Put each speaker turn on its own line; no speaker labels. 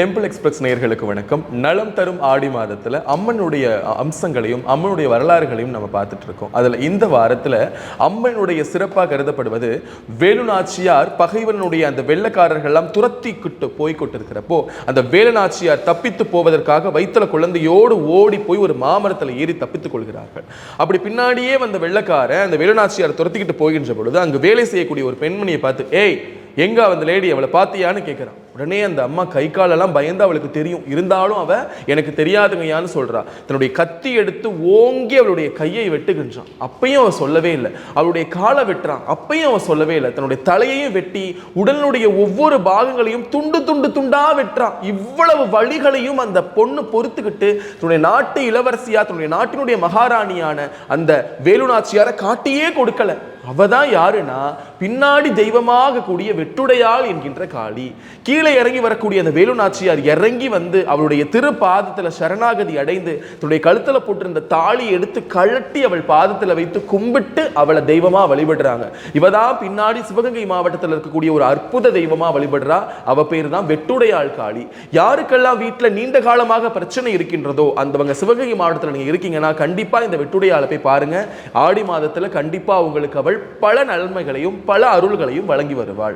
Temple express நேயர்களுக்கு வணக்கம். நலம் தரும் ஆடி மாதத்துல அம்மனுடைய அம்சங்களையும் அம்மனுடைய வரலாறுகளையும் நம்ம பார்த்துட்டு இருக்கோம். அதுல இந்த வாரத்துல அம்மனுடைய சிறப்பாக கருதப்படுவது வேலுநாச்சியார் பகைவனுடைய அந்த வெள்ளக்காரர்கள் எல்லாம் துரத்திக்கிட்டு போய் கொண்டிருக்கிறப்போ அந்த வேலுநாச்சியார் தப்பித்து போவதற்காக வயிற்றுல குழந்தையோடு ஓடி போய் ஒரு மாமரத்துல ஏறி தப்பித்துக் கொள்கிறார்கள். அப்படி பின்னாடியே வந்த வெள்ளக்காரன் அந்த வேலுநாச்சியார் துரத்திக்கிட்டு போகின்ற பொழுது அங்கு வேலை செய்யக்கூடிய ஒரு பெண்மணியை பார்த்து, ஏய் எங்க அந்த லேடி, அவளை பார்த்தியான்னு கேட்கிறான். உடனே அந்த அம்மா கை காலெல்லாம் பயந்து, அவளுக்கு தெரியும், இருந்தாலும் அவ எனக்கு தெரியாதுங்கயான்னு சொல்றா. தன்னுடைய கத்தி எடுத்து ஓங்கி அவளுடைய கையை வெட்டுகின்றான். அப்பையும் அவ சொல்லவே இல்லை. அவளுடைய காலை வெட்டுறான். அப்பையும் அவ சொல்லவே இல்லை. தன்னுடைய தலையையும் வெட்டி உடலுடைய ஒவ்வொரு பாகங்களையும் துண்டு துண்டு துண்டா வெட்டுறான். இவ்வளவு வழிகளையும் அந்த பொண்ணு பொறுத்துக்கிட்டு தன்னுடைய நாட்டு இளவரசியா, தன்னுடைய நாட்டினுடைய மகாராணியான அந்த வேலுநாச்சியாரை காட்டியே கொடுக்கல. அவதான் யாருன்னா பின்னாடி தெய்வமாக கூடிய வெட்டுடையாள் என்கின்ற காளி. கீழே இறங்கி வரக்கூடிய அந்த வேலுநாச்சியார் இறங்கி வந்து அவளுடைய திரு பாதத்துல சரணாகதி அடைந்து தன்னுடைய கழுத்துல போட்டிருந்த தாலி எடுத்து கழட்டி அவள் பாதத்துல வைத்து கும்பிட்டு அவளை தெய்வமா வழிபடுறாங்க. இவதான் பின்னாடி சிவகங்கை மாவட்டத்தில் இருக்கக்கூடிய ஒரு அற்புத தெய்வமா வழிபடுறா. அவ பேர் தான் வெட்டுடையாள் காளி. யாருக்கெல்லாம் வீட்டுல நீண்ட காலமாக பிரச்சனை இருக்கின்றதோ அந்தவங்க சிவகங்கை மாவட்டத்தில் நீங்க இருக்கீங்கன்னா கண்டிப்பா இந்த வெட்டுடையாளை போய் பாருங்க. ஆடி மாதத்துல கண்டிப்பா உங்களுக்கு அவள் பல நன்மைகளையும் பல அருள்களையும் வழங்கி வருவாள்.